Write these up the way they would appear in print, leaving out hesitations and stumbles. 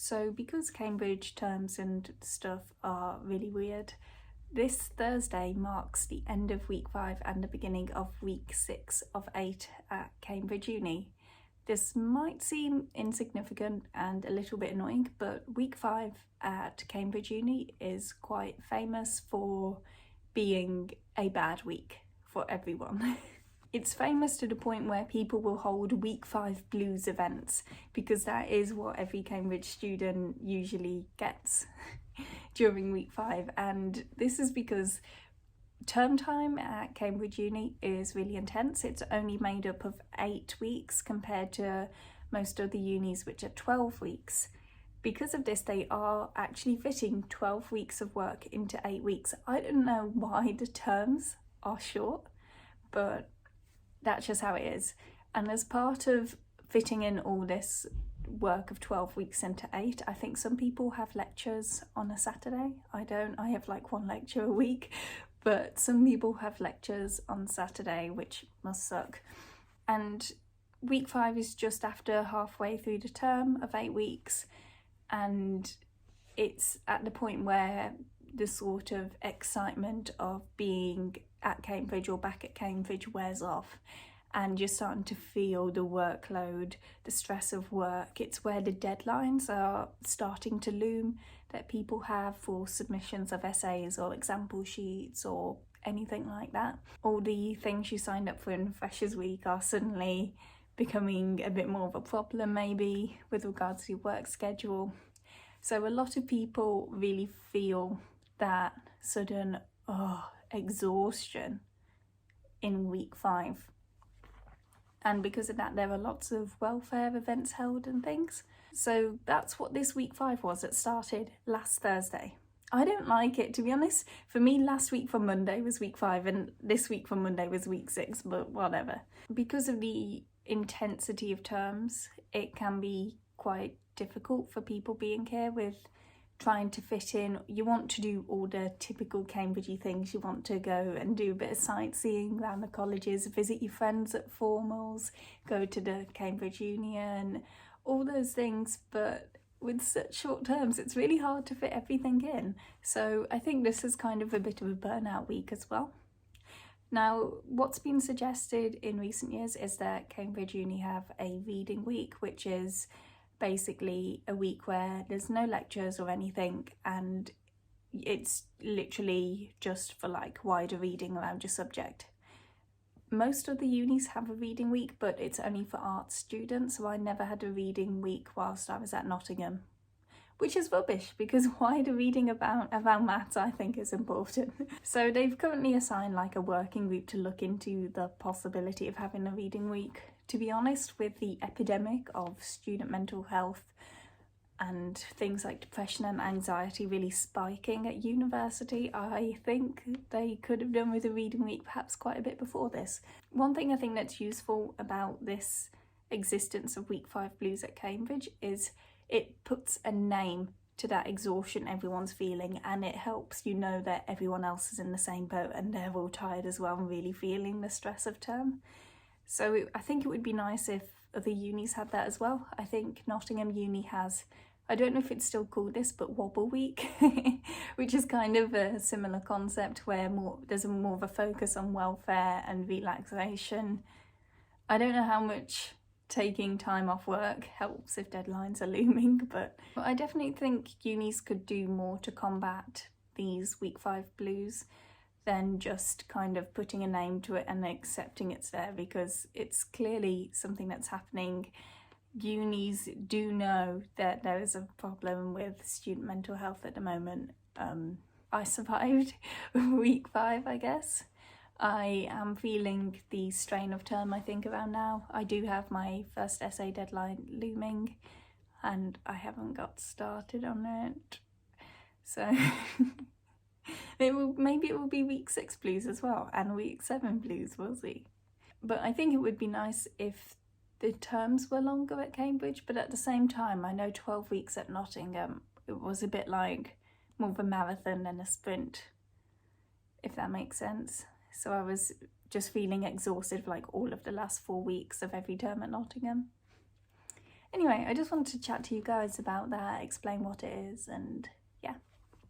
So because Cambridge terms and stuff are really weird, this Thursday marks the end of week 5 and the beginning of week 6 of 8 at Cambridge Uni. This might seem insignificant and a little bit annoying, but week 5 at Cambridge Uni is quite famous for being a bad week for everyone. It's famous to the point where people will hold week 5 blues events, because that is what every Cambridge student usually gets during week 5. And this is because term time at Cambridge Uni is really intense. It's only made up of 8 weeks compared to most other unis, which are 12 weeks. Because of this, they are actually fitting 12 weeks of work into 8 weeks. I don't know why the terms are short, but that's just how it is. And as part of fitting in all this work of 12 weeks into 8, I think some people have lectures on a Saturday. I don't. I have like 1 lecture a week, but some people have lectures on Saturday, which must suck. And week 5 is just after halfway through the term of 8 weeks, and it's at the point where the sort of excitement of being at Cambridge or back at Cambridge wears off, and you're starting to feel the workload, the stress of work. It's where the deadlines are starting to loom that people have for submissions of essays or example sheets or anything like that. All the things you signed up for in Freshers Week are suddenly becoming a bit more of a problem, maybe, with regards to your work schedule. So a lot of people really feel that sudden exhaustion in week 5. And because of that, there are lots of welfare events held and things. So that's what this week 5 was. It started last Thursday. I don't like it, to be honest. For me, last week from Monday was week 5 and this week from Monday was week 6, but whatever. Because of the intensity of terms, it can be quite difficult for people being here with trying to fit in. You want to do all the typical Cambridgey things. You want to go and do a bit of sightseeing around the colleges, visit your friends at formals, go to the Cambridge Union, all those things. But with such short terms, it's really hard to fit everything in. So I think this is kind of a bit of a burnout week as well. Now, what's been suggested in recent years is that Cambridge Uni have a reading week, which is basically a week where there's no lectures or anything, and it's literally just for like wider reading around your subject. Most of the unis have a reading week, but it's only for arts students, so I never had a reading week whilst I was at Nottingham, which is rubbish, because wider reading about maths I think is important. So they've currently assigned like a working group to look into the possibility of having a reading week. To be honest, with the epidemic of student mental health and things like depression and anxiety really spiking at university, I think they could have done with a reading week perhaps quite a bit before this. One thing I think that's useful about this existence of week 5 blues at Cambridge is it puts a name to that exhaustion everyone's feeling, and it helps you know that everyone else is in the same boat and they're all tired as well and really feeling the stress of term. So I think it would be nice if other unis had that as well. I think Nottingham Uni has, I don't know if it's still called this, but Wobble Week, which is kind of a similar concept where there's more of a focus on welfare and relaxation. I don't know how much taking time off work helps if deadlines are looming, but I definitely think unis could do more to combat these week 5 blues than just kind of putting a name to it and accepting it's there, because it's clearly something that's happening. Unis do know that there is a problem with student mental health at the moment. I survived week 5, I guess. I am feeling the strain of term, I think, around now. I do have my first essay deadline looming and I haven't got started on it. So maybe it will be week 6 blues as well, and week 7 blues, we'll see. But I think it would be nice if the terms were longer at Cambridge, but at the same time, I know 12 weeks at Nottingham, it was a bit like more of a marathon than a sprint, if that makes sense. So I was just feeling exhausted for like all of the last 4 weeks of every term at Nottingham. Anyway, I just wanted to chat to you guys about that, explain what it is, and yeah.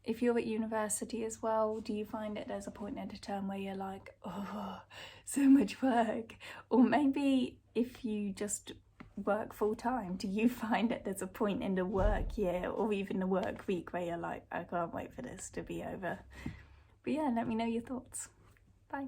If you're at university as well, do you find it there's a point in a term where you're like, oh, so much work? Or maybe if you just work full time, do you find that there's a point in the work year or even the work week where you're like, I can't wait for this to be over? But yeah, let me know your thoughts. Bye.